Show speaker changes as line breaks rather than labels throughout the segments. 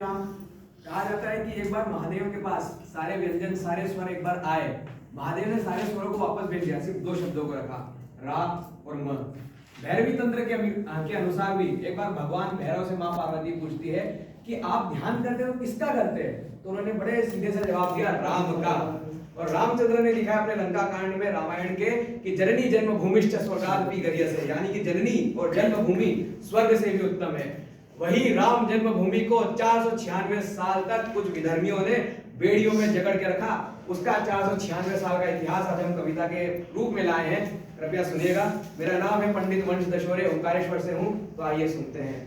कहा जाता है कि एक बार महादेव के पास सारे व्यंजन सारे स्वर एक बार आए। महादेव ने सारे स्वरों को वापस भेज दिया, सिर्फ दो शब्दों को रखा, रा और म। भैरवी तंत्र के अनुसार भी एक बार भगवान भैरव से मां पार्वती पूछती है कि आप ध्यान करते हो किसका करते हैं, तो उन्होंने बड़े सीधे से जवाब दिया, राम का। और रामचंद्र ने लिखा है अपने लंका कांड में रामायण के कि जननी जन्मभूमिश्च स्वर्गादपि गरीयसे, यानी कि जननी और जन्मभूमि स्वर्ग से भी उत्तम है। वही राम जन्मभूमि को 496 साल तक कुछ विधर्मियों ने बेड़ियों में जकड़ के रखा। उसका 496 साल का इतिहास आज हम कविता के रूप में लाए हैं, कृपया सुनिएगा। मेरा नाम है पंडित वंश दशोरे, ओंकारेश्वर से हूं, तो आइए सुनते हैं।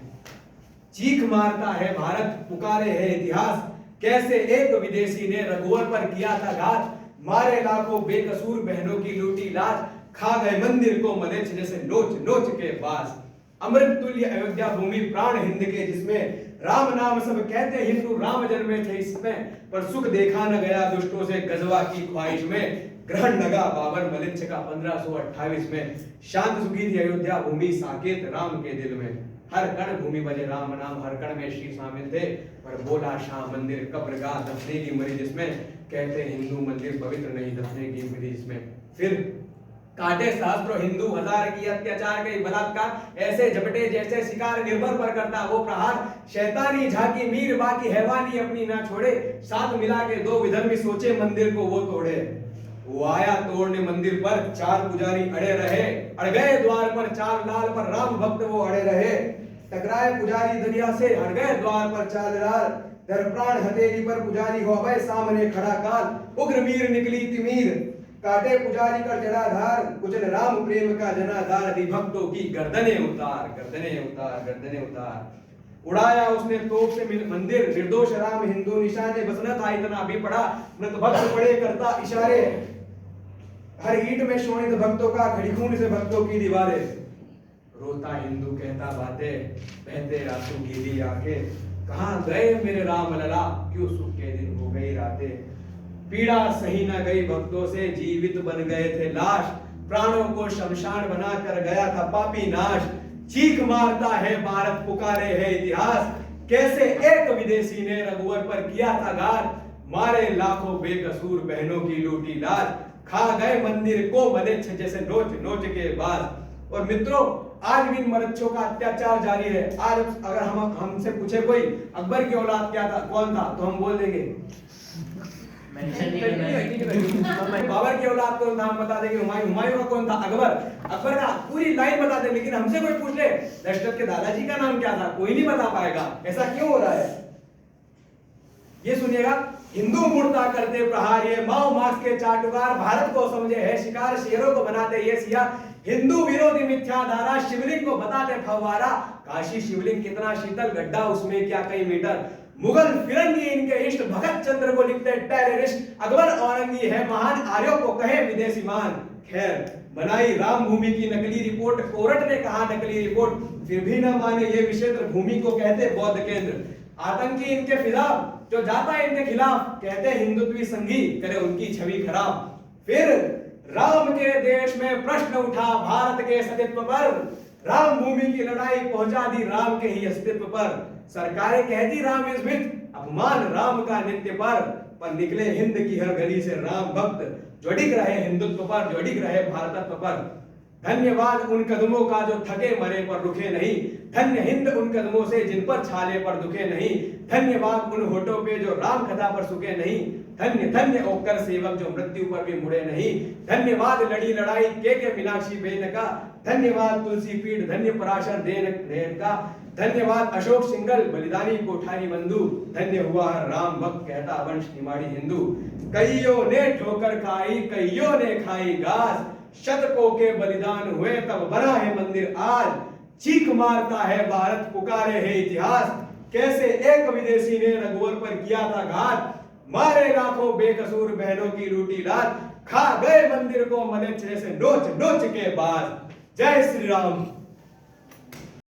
चीख मारता है भारत, पुकारे है इतिहास, कैसे एक विदेशी ने रघुवर पर किया था घात, मारे लाखों बेकसूर बहनों की लूटी लाज, खा गए मंदिर को मलेच्छ जैसे नोच नोच के बास। अमृत तुल्य अयोध्या भूमि प्राण हिंद के, जिसमें राम नाम सब कहते हिंदू, राम जन्मे थे इसमें, पर सुख देखा न गया दुष्टों से गजवा की ख्वाहिश में। ग्रहण लगा बाबर मलिच्छ का 1528 में, शांत सुखी थी अयोध्या भूमि, साकेत राम के दिल में। हर कण भूमि बजे राम नाम, हर कण में श्री शामिल थे, पर बोला शाह मंदिर कब्रगाह दफने की मरी जिसमें, कहते हिंदू मंदिर पवित्र नहीं दफने की विधि जिसमें। फिर काटे सहस्त्रों हिंदू, हजार की अत्याचार के बलात्कार, ऐसे झपटे जैसे शिकार निर्भर पर करता वो प्रहार। शैतानी झाकी मीर बाकी हैवानी अपनी ना छोड़े, साथ मिला के दो विधर्मी सोचे मंदिर को वो तोड़े। वो आया तोड़ने मंदिर पर, चार पुजारी अड़े रहे, अड़ गए द्वार पर चार लाल, पर राम भक्त वो अड़े रहे। टकराए पुजारी दरिया से, अड़ गए द्वार पर चार लाल, दर प्राण हथेली पर पुजारी हो गए सामने खड़ा काल। उग्र मीर निकली तिमीर, काटे पुजारी कर जड़ाधार, कुचल राम प्रेम का जनाधार, अधिभक्तों की गर्दनें उतार, गर्दनें उतार, गर्दनें उतार। उड़ाया उसने तोप से मंदिर, निर्दोष राम हिंदू निशाने, बस न था इतना भी पड़ा, मृत भक्त पड़े करता इशारे। हर ईंट में शोणित भक्तों का, खड़ी खून से भक्तों की दीवारें। रोता हिंदू कहता बातें, बहते आंसू गीली आंखें, कहां गए मेरे राम लला, क्यों सुख के दिन हो गई रातें। पीड़ा सही न गई भक्तों से, जीवित बन गए थे लाश, प्राणों को शमशान बना कर गया था पापी नाश। चीख मारता है भारत, पुकारे है इतिहास, कैसे एक विदेशी ने रघुवर पर किया था घात, मारे लाखों बेकसूर बहनों की लूटी लाज, खा गए मंदिर को मलेच्छ जैसे नोच नोच के बाज। और मित्रों, आज भी मलेच्छों का अत्याचार जारी है। आज अगर हम हमसे पूछे कोई अकबर की औलाद क्या था, कौन था, तो हम बोल देंगे बाबर की औलाद कौन था, हम बता देंगे हुमायूं। हुमायूं का कौन था, अकबर। अकबर का पूरी लाइन बता दे, लेकिन हमसे कोई पूछ ले दशरथ के दादाजी का नाम क्या था, कोई नहीं बता पाएगा। ऐसा क्यों हो रहा है, ये सुनिएगा। हिंदू मूर्ता करते प्रहार, ये माओ मार्क्स के चाटुकार, भारत को समझे है शिकार, शेरों को बनाते ये सियार। हिंदू विरोधी मिथ्या धारा, शिवलिंग को बताते फव्वारा, काशी शिवलिंग कितना शीतल, गड्ढा उसमें क्या कई मीटर। मुगल फिरंगी इनके इष्ट, भगत चंद्र को लिखते टेररिस्ट, अकबर औरंगी है महान, आर्यों को कहे विदेशी मान। खैर, बनाई राम भूमि की नकली रिपोर्ट, कोर्ट ने कहा नकली रिपोर्ट, फिर भी न माने ये विक्षेत्र, भूमि को कहते बौद्ध केंद्र। आतंकी इनके फिदा, जो जाता है इनके खिलाफ, कहते हिंदुत्वी संघी, करे उनकी छवि खराब। फिर राम के देश में प्रश्न उठा भारत के अस्तित्व पर, राम भूमि की लड़ाई पहुंचा दी राम के ही अस्तित्व पर। सरकारें कहती राम इज मिथ, अपमान राम का नित्य पर निकले हिंद की हर गली से राम भक्त, जो अडिग रहे हिंदुत्व पर, जो अडिग रहे भारतत्व पर। धन्यवाद उन कदमों का जो थके मरे पर रुके नहीं, धन्य हिंद उन कदमों से जिन पर छाले पर दुखे नहीं। धन्यवाद उन होठों पे जो राम कथा पर सुखे नहीं, धन्य धन्य ओकर सेवक जो मृत्यु पर भी मुड़े नहीं। धन्यवाद लड़ी लड़ाई के मीनाक्षी बेन का, धन्यवाद तुलसी पीठ, धन्य पराशर देन का। धन्यवाद अशोक सिंगल, बलिदानी कोठारी बंधु, धन्य हुआ राम भक्त कहता वंश निमाड़ी हिंदू। कईयों ने ठोकर खाई, कईयों ने खाई घास, शतकों के बलिदान हुए तब बना है मंदिर आज। चीख मारता है भारत, पुकारे है इतिहास, कैसे एक विदेशी ने रघुवर पर किया था घात, मारे लाखों बेकसूर बहनों की लूटी लाज, खा गए मंदिर को मलेच्छ जैसे नोच नोच के बाज। जय श्री राम।